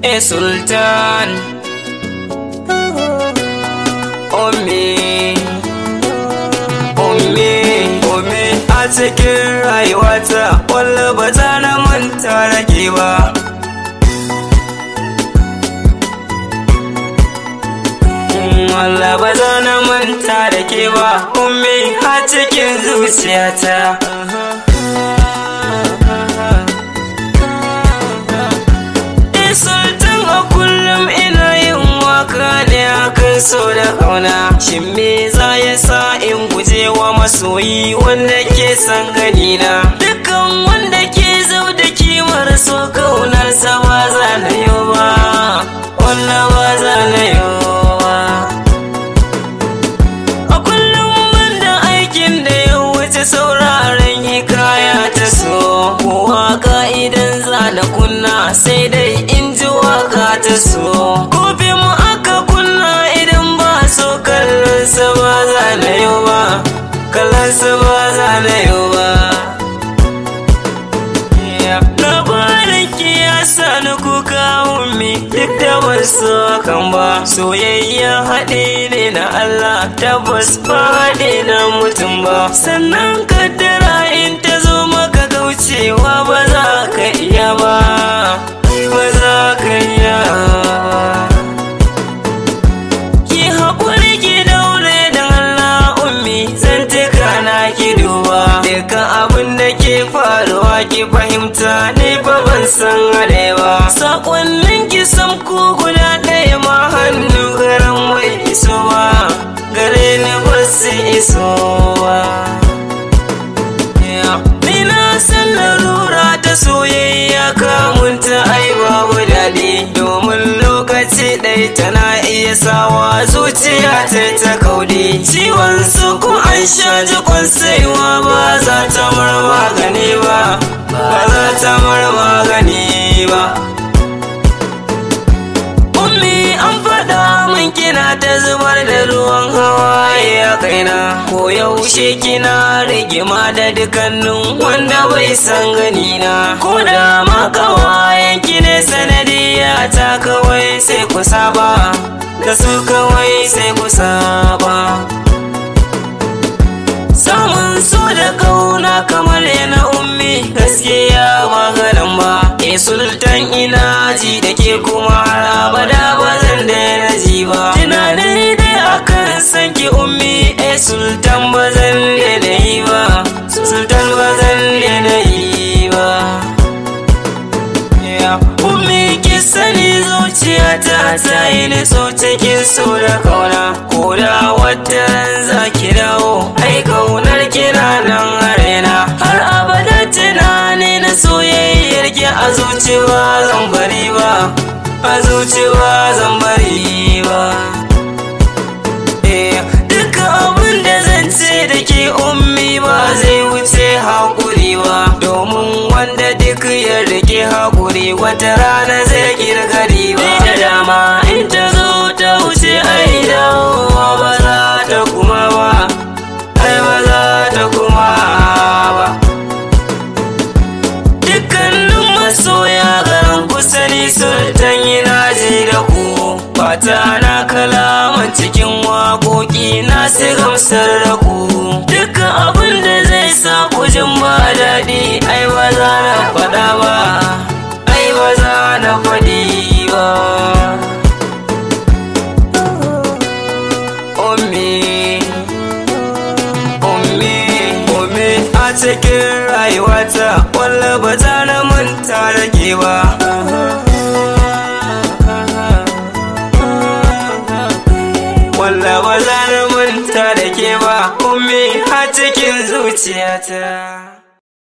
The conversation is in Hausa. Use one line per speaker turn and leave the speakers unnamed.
Sultan Ummi a cikin rayuwata walla ba za na manta da ke ba. Walla ba za na manta da ke ba, Ummi a cikin zuciyata. Sultan a kullum ina yin waka ne akan so da kauna. Shin me za ya sa in guje wa masoyi wanda ke san ganina? Dukkan wanda ke zau da kimar so kaunarsa ba za na yi ba, wannan ba za na yi ba. A kullum banda aikin da ya wuce sauraren hikaya ta so, ko waka idan za na kunna sai dai in ji waka ta so. Ko mu aka kunna idan ba so kallonsa ba za na yi ba, kallonsa ba za na yi ba. Labarin ki ya sa ni kuka Ummi, duk da ban so kan ba. Soyayya haɗe ne na Allah, tabbas ba haɗe na mutum ba. Sannan kaddara in ta zo maka kaucewa ba za ka iya ba, ba za ka iya ba. Ki haƙuri ki daure da Allah Ummi, zan tuka na ki duba. Dukkan abin da ke faruwa ki fahimta, ni fa ban san hade ba. Saƙonnin ki sam ko guda ɗaya ma hannu garan bai iso ba, gare ni ba su iso ba. Ni na san larura ta soyayya kamunta ai babu daɗi, domin lokaci ɗai tana iya sawa zuciya ta kauɗe. Ciwon su ko an sha jikon saiwa ba za ta mar magani ba, ba za ta mar magani ba. Ummi an faɗa min kina ta zubar da ruwan hawaye a kaina, ko yaushe kina rigima da dukkanin wanda bai san ganina. Ko da ma kawayen ki ne sanadiyya ta, kawai sai ku saba da su, kawai sai ku saba. Samun so da kauna kamar yana Ummi gaskiya maganin ba. Sultan ina ji da ke kuma har abada ba zan daina ji ba. Tunanin dai akan san ki Ummi, Sultan ba zan daina yi ba, Sultan ba zan daina yi ba. Ummi ki sani zuciyata ta yi nitso cikin so da kauna. Ko da wata za ki dawo, ai kaunar kina nan a raina. Har abada tunani na soyayyar ki a zuci ba zan bari ba, a zuci ba zan bari ba. Duka abin da zan ce da ke Ummi ba zai wuce haƙuri ba, domin wanda duk ya rike haƙuri wata rana zai girgari ba. Da dama in ta zo ta wuce ai dawowa ba za ta kuma ba, ai ba za ta kuma ba. Dukkanin masoya garin kusani Sultan yana ji da ku, fata na kalaman cikin waƙoƙi na su gamsar da ku. Dukkan abin da zai sa ku jin ba daɗi ai ba za na faɗa ba, ai ba za na faɗi ba. Ummi a cikin rayuwata walla ba za na manta da ke ba. Walla ba za na manta da ke ba Ummi a cikin zuciyata.